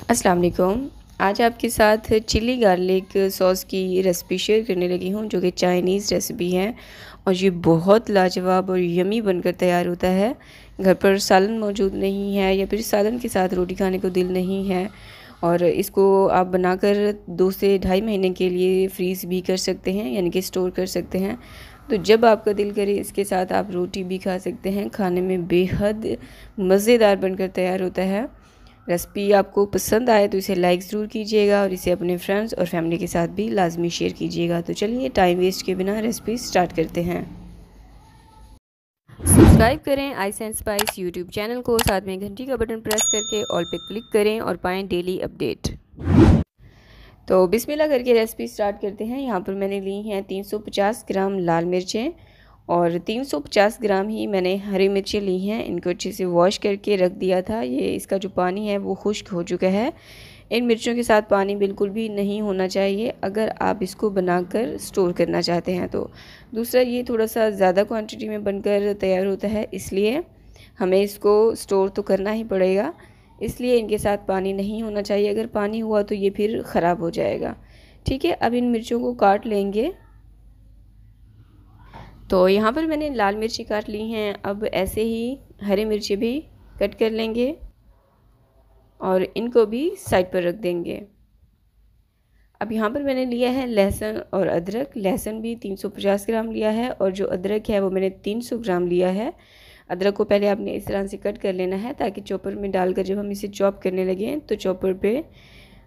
अस्सलाम वालेकुम। आज आपके साथ चिली गार्लिक सॉस की रेसिपी शेयर करने लगी हूँ, जो कि चाइनीज़ रेसिपी है और ये बहुत लाजवाब और यमी बनकर तैयार होता है। घर पर सालन मौजूद नहीं है या फिर सालन के साथ रोटी खाने को दिल नहीं है और इसको आप बनाकर 2 से ढाई महीने के लिए फ्रीज़ भी कर सकते हैं, यानी कि स्टोर कर सकते हैं। तो जब आपका दिल करे इसके साथ आप रोटी भी खा सकते हैं। खाने में बेहद मज़ेदार बनकर तैयार होता है। रेसिपी आपको पसंद आए तो इसे लाइक ज़रूर कीजिएगा और इसे अपने फ्रेंड्स और फैमिली के साथ भी लाजमी शेयर कीजिएगा। तो चलिए टाइम वेस्ट के बिना रेसिपी स्टार्ट करते हैं। सब्सक्राइब करें ice and spice YouTube channel को, साथ में घंटी का बटन प्रेस करके ऑल पे क्लिक करें और पाएँ डेली अपडेट। तो बिस्मिल्लाह करके रेसिपी स्टार्ट करते हैं। यहाँ पर मैंने ली हैं 350 ग्राम लाल मिर्चें और 350 ग्राम ही मैंने हरी मिर्चें ली हैं। इनको अच्छे से वॉश करके रख दिया था। ये इसका जो पानी है वो खुश्क हो चुका है। इन मिर्चों के साथ पानी बिल्कुल भी नहीं होना चाहिए अगर आप इसको बनाकर स्टोर करना चाहते हैं तो। दूसरा, ये थोड़ा सा ज़्यादा क्वांटिटी में बनकर तैयार होता है, इसलिए हमें इसको स्टोर तो करना ही पड़ेगा, इसलिए इनके साथ पानी नहीं होना चाहिए। अगर पानी हुआ तो ये फिर ख़राब हो जाएगा। ठीक है, अब इन मिर्चों को काट लेंगे। तो यहाँ पर मैंने लाल मिर्ची काट ली हैं। अब ऐसे ही हरी मिर्ची भी कट कर लेंगे और इनको भी साइड पर रख देंगे। अब यहाँ पर मैंने लिया है लहसुन और अदरक। लहसुन भी 350 ग्राम लिया है और जो अदरक है वो मैंने 300 ग्राम लिया है। अदरक को पहले आपने इस तरह से कट कर लेना है ताकि चॉपर में डालकर जब हम इसे चॉप करने लगें तो चॉपर पे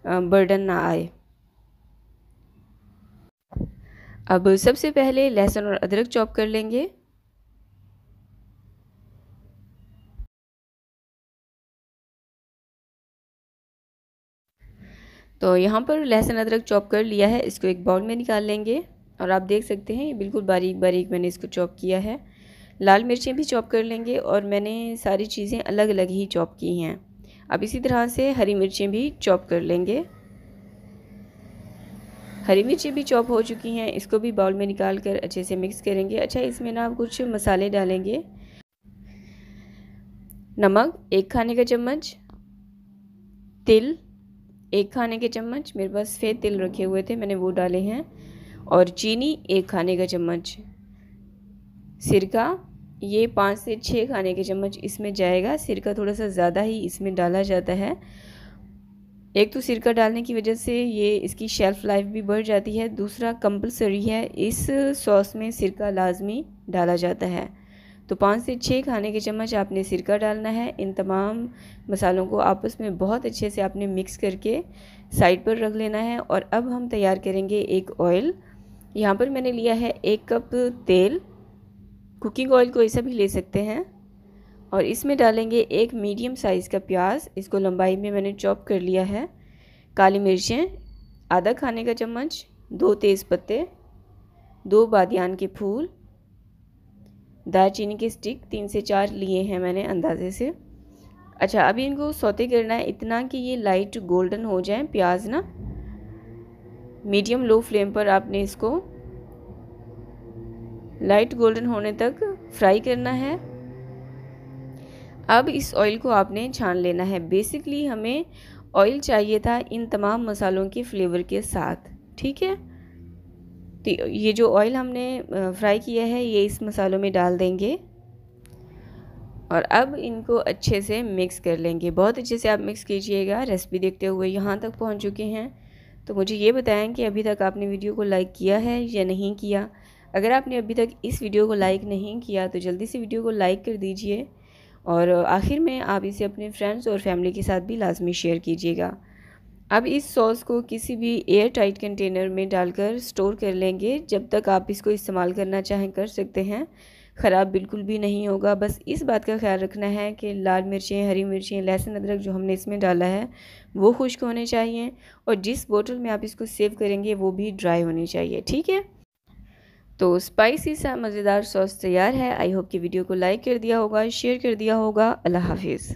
बर्डन ना आए। अब सबसे पहले लहसुन और अदरक चॉप कर लेंगे। तो यहाँ पर लहसुन अदरक चॉप कर लिया है, इसको एक बाउल में निकाल लेंगे और आप देख सकते हैं ये बिल्कुल बारीक बारीक मैंने इसको चॉप किया है। लाल मिर्चें भी चॉप कर लेंगे और मैंने सारी चीज़ें अलग अलग ही चॉप की हैं। अब इसी तरह से हरी मिर्चें भी चॉप कर लेंगे। हरी मिर्ची भी चॉप हो चुकी हैं, इसको भी बाउल में निकाल कर अच्छे से मिक्स करेंगे। अच्छा, इसमें ना आप कुछ मसाले डालेंगे। नमक 1 खाने का चम्मच, तिल 1 खाने के चम्मच, मेरे पास सफ़ेद तिल रखे हुए थे मैंने वो डाले हैं, और चीनी 1 खाने का चम्मच। सिरका ये 5 से 6 खाने के चम्मच इसमें जाएगा। सिरका थोड़ा सा ज़्यादा ही इसमें डाला जाता है। एक तो सिरका डालने की वजह से ये इसकी शेल्फ़ लाइफ भी बढ़ जाती है। दूसरा, कंपलसरी है इस सॉस में सिरका लाजमी डाला जाता है। तो 5 से 6 खाने के चम्मच आपने सिरका डालना है। इन तमाम मसालों को आपस में बहुत अच्छे से आपने मिक्स करके साइड पर रख लेना है। और अब हम तैयार करेंगे एक ऑयल। यहाँ पर मैंने लिया है 1 कप तेल। कुकिंग ऑयल को ऐसा भी ले सकते हैं। और इसमें डालेंगे एक मीडियम साइज़ का प्याज, इसको लंबाई में मैंने चॉप कर लिया है। काली मिर्चें आधा खाने का चम्मच, 2 तेज़ पत्ते, 2 बादियान के फूल, दालचीनी के स्टिक 3 से 4 लिए हैं मैंने अंदाजे से। अच्छा, अभी इनको सौते करना है इतना कि ये लाइट गोल्डन हो जाए प्याज ना। मीडियम लो फ्लेम पर आपने इसको लाइट गोल्डन होने तक फ्राई करना है। अब इस ऑयल को आपने छान लेना है। बेसिकली हमें ऑयल चाहिए था इन तमाम मसालों के फ्लेवर के साथ। ठीक है, तो ये जो ऑयल हमने फ्राई किया है ये इस मसालों में डाल देंगे और अब इनको अच्छे से मिक्स कर लेंगे। बहुत अच्छे से आप मिक्स कीजिएगा। रेसिपी देखते हुए यहाँ तक पहुँच चुके हैं तो मुझे ये बताएं कि अभी तक आपने वीडियो को लाइक किया है या नहीं किया। अगर आपने अभी तक इस वीडियो को लाइक नहीं किया तो जल्दी से वीडियो को लाइक कर दीजिए और आखिर में आप इसे अपने फ्रेंड्स और फैमिली के साथ भी लाजमी शेयर कीजिएगा। अब इस सॉस को किसी भी एयर टाइट कंटेनर में डालकर स्टोर कर लेंगे। जब तक आप इसको इस्तेमाल करना चाहें कर सकते हैं, ख़राब बिल्कुल भी नहीं होगा। बस इस बात का ख्याल रखना है कि लाल मिर्चें, हरी मिर्चें, लहसुन अदरक जो हमने इसमें डाला है वो खुश्क होने चाहिए और जिस बोतल में आप इसको सेव करेंगे वो भी ड्राई होनी चाहिए। ठीक है, तो स्पाइसी सा मज़ेदार सॉस तैयार है। आई होप कि वीडियो को लाइक कर दिया होगा, शेयर कर दिया होगा। अल्लाह हाफिज़।